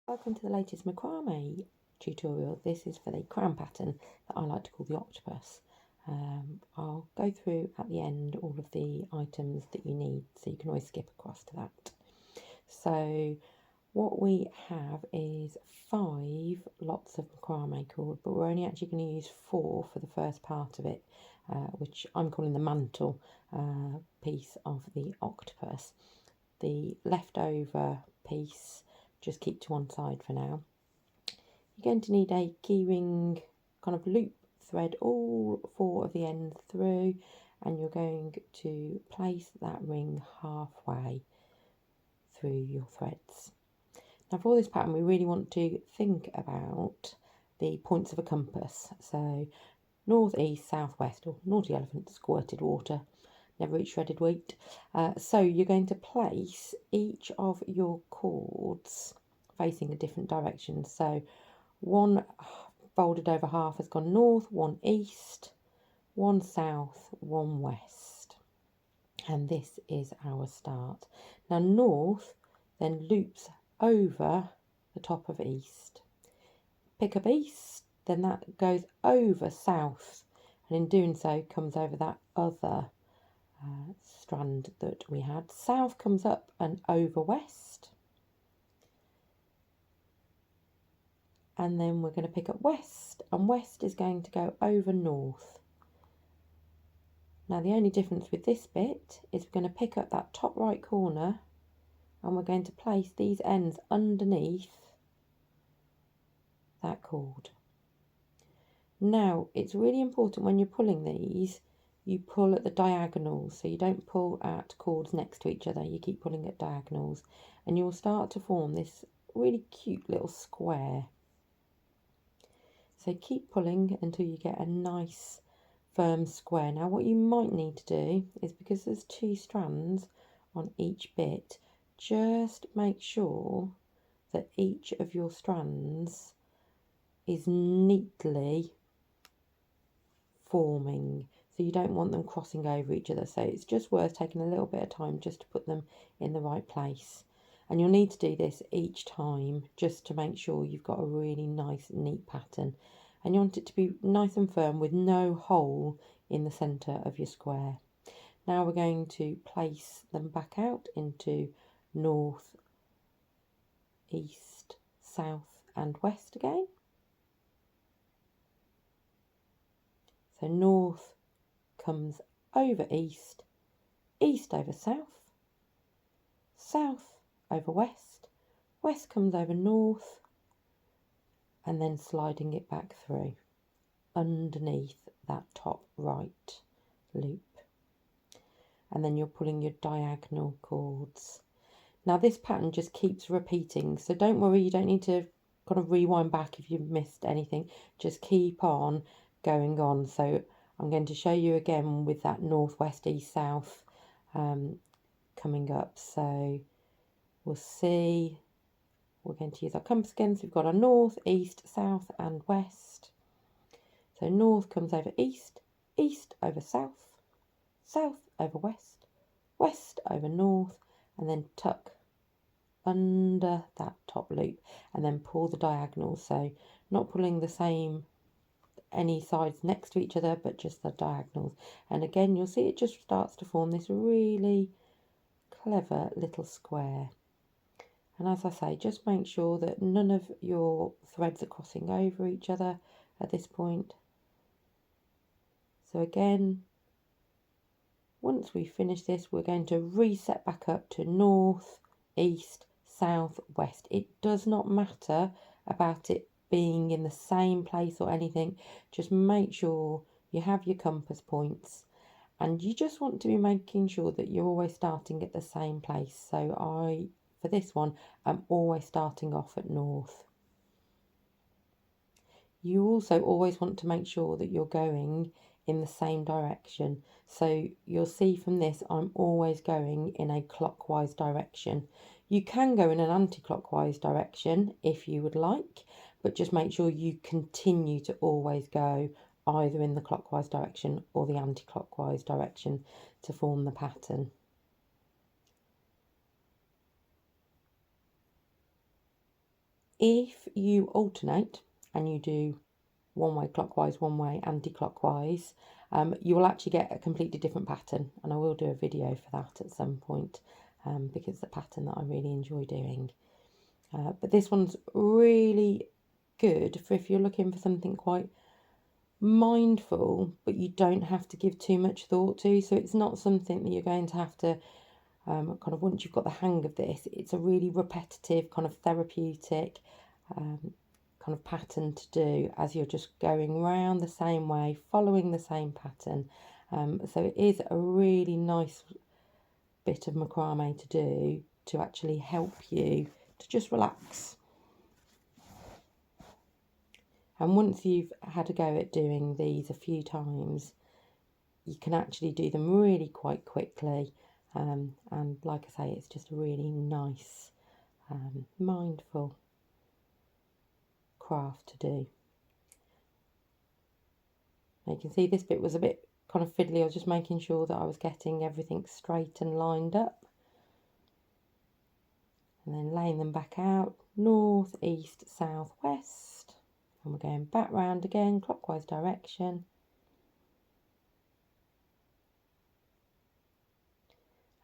Welcome to the latest macrame tutorial. This is for the crown pattern that I like to call the octopus. I'll go through at the end all of the items that you need, so you can always skip across to that. So what we have is 5 lots of macrame cord, but we're only actually going to use 4 for the first part of it, which I'm calling the mantle piece of the octopus. The leftover piece just keep to one side for now. You're going to need a keyring kind of loop thread all 4 of the ends through, and you're going to place that ring halfway through your threads. Now for this pattern we really want to think about the points of a compass. So north, east, south, west, or naughty elephant, squirted water, never eat shredded wheat. So you're going to place each of your cords facing a different direction. So one folded over half has gone north, one east, one south, one west. And this is our start. Now north then loops over the top of east. Pick up east, then that goes over south, and in doing so comes over that other strand that we had. South comes up and over west, and then we're going to pick up west, and west is going to go over north. Now the only difference with this bit is we're going to pick up that top right corner, and we're going to place these ends underneath that cord. Now it's really important when you're pulling these, you pull at the diagonals, so you don't pull at cords next to each other, you keep pulling at diagonals, and you will start to form this really cute little square. So keep pulling until you get a nice firm square. Now what you might need to do is, because there's 2 strands on each bit, just make sure that each of your strands is neatly forming, so you don't want them crossing over each other. So it's just worth taking a little bit of time just to put them in the right place, and you'll need to do this each time just to make sure you've got a really nice neat pattern, and you want it to be nice and firm with no hole in the centre of your square. Now we're going to place them back out into north, east, south and west again. So north comes over east, east over south, south over west, west comes over north, and then sliding it back through underneath that top right loop. And then you're pulling your diagonal cords. Now this pattern just keeps repeating, so don't worry, you don't need to kind of rewind back if you've missed anything. Just keep on going on. So I'm going to show you again with that north, west, east, south coming up. So we'll see, we're going to use our compass again. So we've got our north, east, south and west. So north comes over east, east over south, south over west, west over north, and then tuck under that top loop and then pull the diagonals. So not pulling the same any sides next to each other, but just the diagonals. And again you'll see it just starts to form this really clever little square. And as I say, just make sure that none of your threads are crossing over each other at this point. So again, once we finish this, we're going to reset back up to north, east, south, west. It does not matter about it being in the same place or anything. Just make sure you have your compass points, and you just want to be making sure that you're always starting at the same place. So for this one, I'm always starting off at north. You also always want to make sure that you're going in the same direction. So you'll see from this, I'm always going in a clockwise direction. You can go in an anti-clockwise direction if you would like, but just make sure you continue to always go either in the clockwise direction or the anti-clockwise direction to form the pattern. If you alternate and you do one way clockwise, one way anti-clockwise, you will actually get a completely different pattern, and I will do a video for that at some point because it's a pattern that I really enjoy doing. But this one's really good for if you're looking for something quite mindful, but you don't have to give too much thought to. So it's not something that you're going to have to kind of, once you've got the hang of this, it's a really repetitive kind of therapeutic kind of pattern to do as you're just going round the same way, following the same pattern. So it is a really nice bit of macrame to do to actually help you to just relax. And once you've had a go at doing these a few times, you can actually do them really quite quickly. And like I say, it's just a really nice, mindful craft to do. Now you can see this bit was a bit kind of fiddly. I was just making sure that I was getting everything straight and lined up. And then laying them back out, north, east, south, west. And we're going back round again, clockwise direction.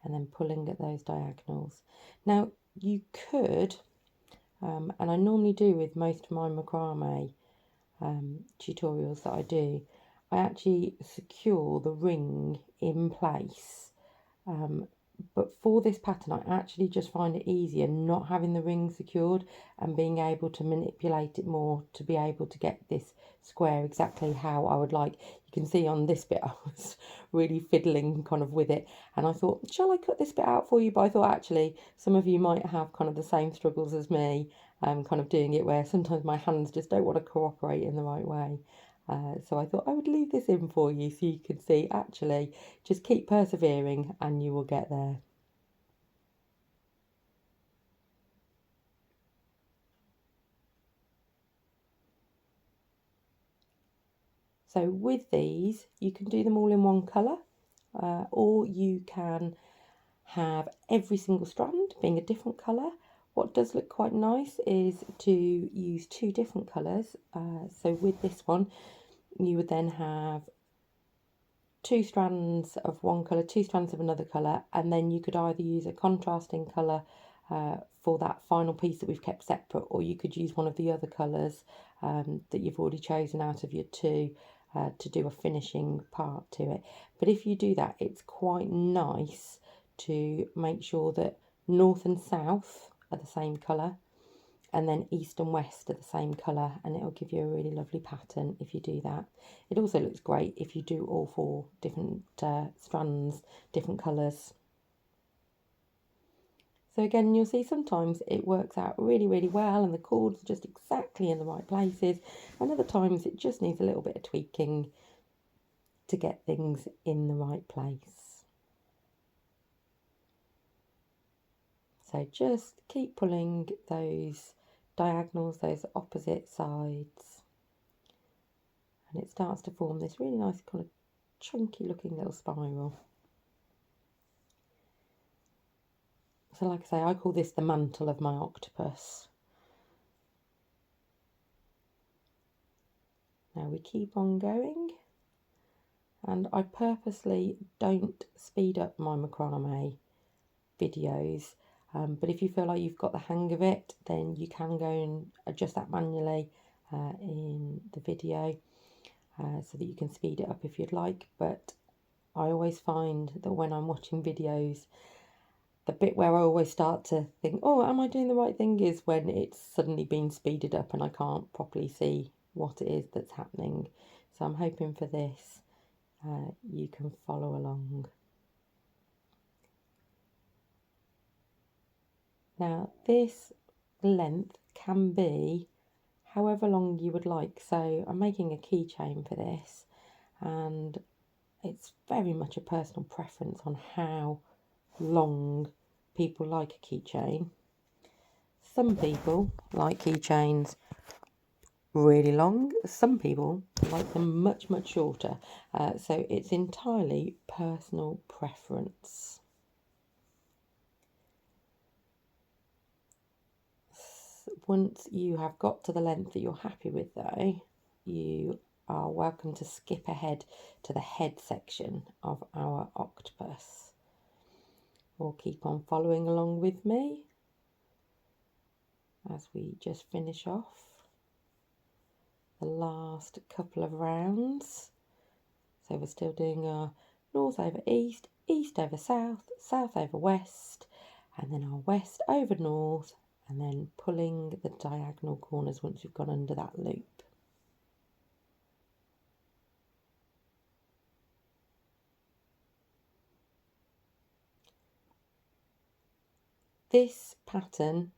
And then pulling at those diagonals. Now you could, and I normally do with most of my macrame tutorials that I do, I actually secure the ring in place. But for this pattern, I actually just find it easier not having the ring secured and being able to manipulate it more to be able to get this square exactly how I would like. You can see on this bit I was really fiddling kind of with it, and I thought, shall I cut this bit out for you? But I thought actually some of you might have kind of the same struggles as me, kind of doing it where sometimes my hands just don't want to cooperate in the right way. So I thought I would leave this in for you so you can see actually just keep persevering and you will get there. So with these you can do them all in one colour, or you can have every single strand being a different colour. What does look quite nice is to use two different colours. So with this one you would then have two strands of one colour, two strands of another colour, and then you could either use a contrasting colour for that final piece that we've kept separate, or you could use one of the other colours that you've already chosen out of your two to do a finishing part to it. But if you do that, it's quite nice to make sure that north and south are the same colour, and then east and west are the same colour, and it'll give you a really lovely pattern if you do that. It also looks great if you do all four different strands, different colours. So again, you'll see sometimes it works out really, really well and the cords are just exactly in the right places, and other times it just needs a little bit of tweaking to get things in the right place. So just keep pulling those diagonals, those opposite sides, and it starts to form this really nice kind of chunky looking little spiral. So like I say, I call this the mantle of my octopus. Now we keep on going, and I purposely don't speed up my macrame videos, but if you feel like you've got the hang of it, then you can go and adjust that manually in the video so that you can speed it up if you'd like. But I always find that when I'm watching videos, the bit where I always start to think, oh, am I doing the right thing, is when it's suddenly been speeded up and I can't properly see what it is that's happening. So I'm hoping for this you can follow along. Now this length can be however long you would like. So I'm making a keychain for this, and it's very much a personal preference on how long people like a keychain. Some people like keychains really long, some people like them much, much shorter. So it's entirely personal preference. Once you have got to the length that you're happy with though, you are welcome to skip ahead to the head section of our octopus, or keep on following along with me as we just finish off the last couple of rounds. So we're still doing our north over east, east over south, south over west, and then our west over north, and then pulling the diagonal corners once we've gone under that loop. This pattern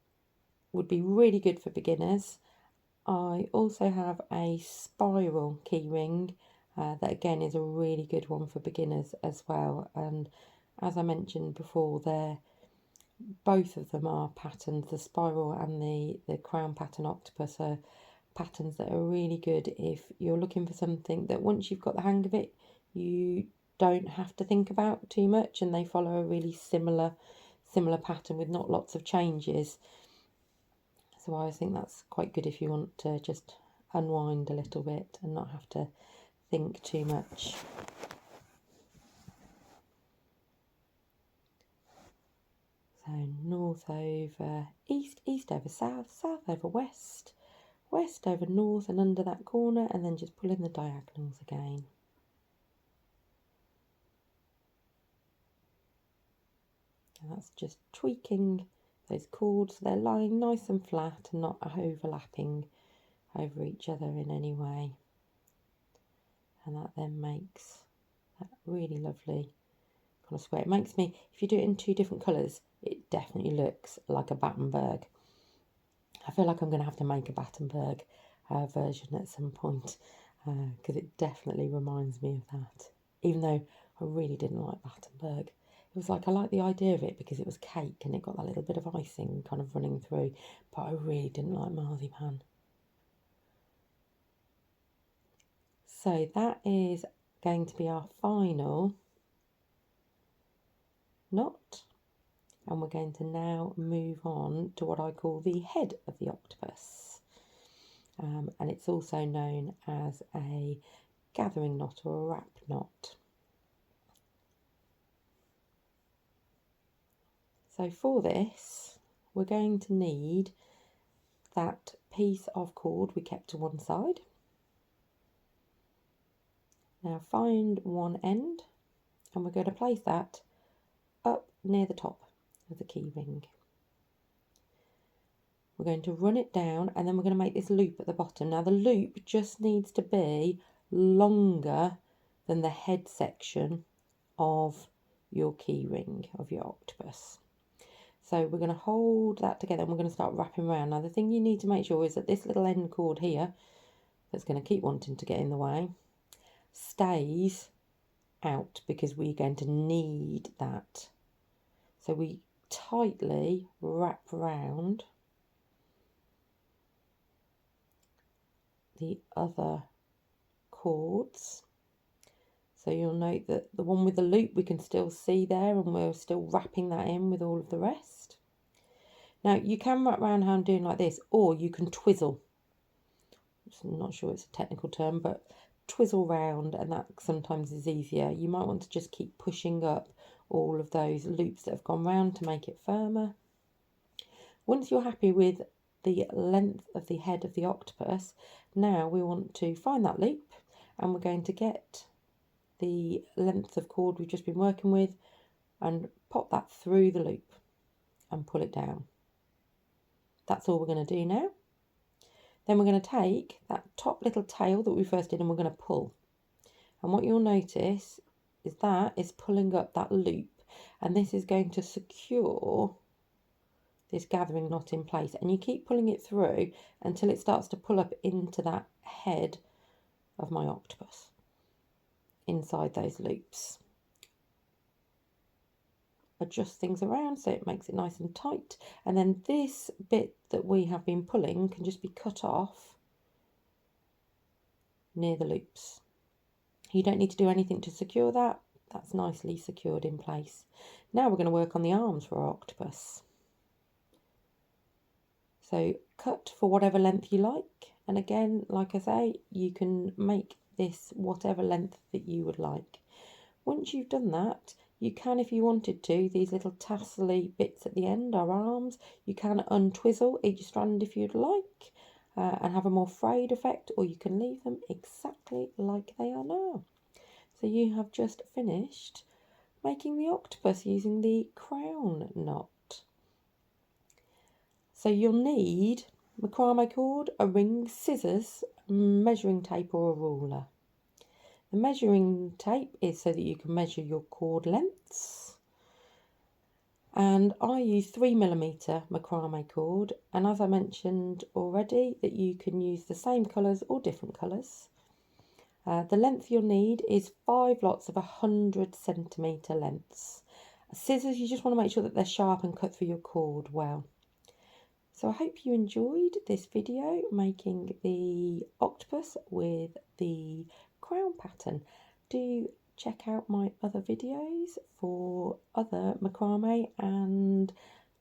would be really good for beginners. I also have a spiral keyring that again is a really good one for beginners as well, and as I mentioned before, both of them are patterns. The spiral and the crown pattern octopus are patterns that are really good if you're looking for something that once you've got the hang of it you don't have to think about too much, and they follow a really similar pattern with not lots of changes. So I think that's quite good if you want to just unwind a little bit and not have to think too much. So north over east, east over south, south over west, west over north and under that corner, and then just pull in the diagonals again. And that's just tweaking those chords so they're lying nice and flat and not overlapping over each other in any way. And that then makes that really lovely kind of square. It makes me, if you do it in two different colours, it definitely looks like a Battenberg. I feel like I'm going to have to make a Battenberg version at some point because it definitely reminds me of that. Even though I really didn't like Battenberg. It was like I liked the idea of it because it was cake and it got that little bit of icing kind of running through, but I really didn't like marzipan. So that is going to be our final knot, and we're going to now move on to what I call the head of the octopus, and it's also known as a gathering knot or a wrap knot. So for this we're going to need that piece of cord we kept to one side. Now find one end and we're going to place that up near the top of the key ring. We're going to run it down and then we're going to make this loop at the bottom. Now the loop just needs to be longer than the head section of your key ring, of your octopus. So we're going to hold that together and we're going to start wrapping around. Now the thing you need to make sure is that this little end cord here, that's going to keep wanting to get in the way, stays out because we're going to need that. So we tightly wrap round the other cords. So you'll note that the one with the loop we can still see there, and we're still wrapping that in with all of the rest. Now you can wrap around how I'm doing like this, or you can twizzle. I'm not sure it's a technical term, but twizzle round, and that sometimes is easier. You might want to just keep pushing up all of those loops that have gone round to make it firmer. Once you're happy with the length of the head of the octopus, now we want to find that loop, and we're going to get the length of cord we've just been working with and pop that through the loop and pull it down. That's all we're going to do now. Then we're going to take that top little tail that we first did and we're going to pull. And what you'll notice is that is pulling up that loop, and this is going to secure this gathering knot in place, and you keep pulling it through until it starts to pull up into that head of my octopus inside those loops. Adjust things around so it makes it nice and tight, and then this bit that we have been pulling can just be cut off near the loops. You don't need to do anything to secure that. That's nicely secured in place. Now we're going to work on the arms for our octopus. So cut for whatever length you like, and again, like I say, you can make this whatever length that you would like. Once you've done that, you can, if you wanted to, these little tassely bits at the end are arms. You can untwizzle each strand if you'd like, and have a more frayed effect, or you can leave them exactly like they are now. So you have just finished making the octopus using the crown knot. So you'll need macrame cord, a ring, scissors, measuring tape or a ruler. The measuring tape is so that you can measure your cord lengths. And I use 3mm macrame cord, and as I mentioned already, that you can use the same colours or different colours. The length you'll need is 5 lots of 100cm lengths. Scissors, you just want to make sure that they're sharp and cut through your cord well. So I hope you enjoyed this video making the octopus with the crown pattern. Do check out my other videos for other macrame and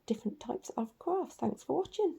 different types of crafts. Thanks for watching.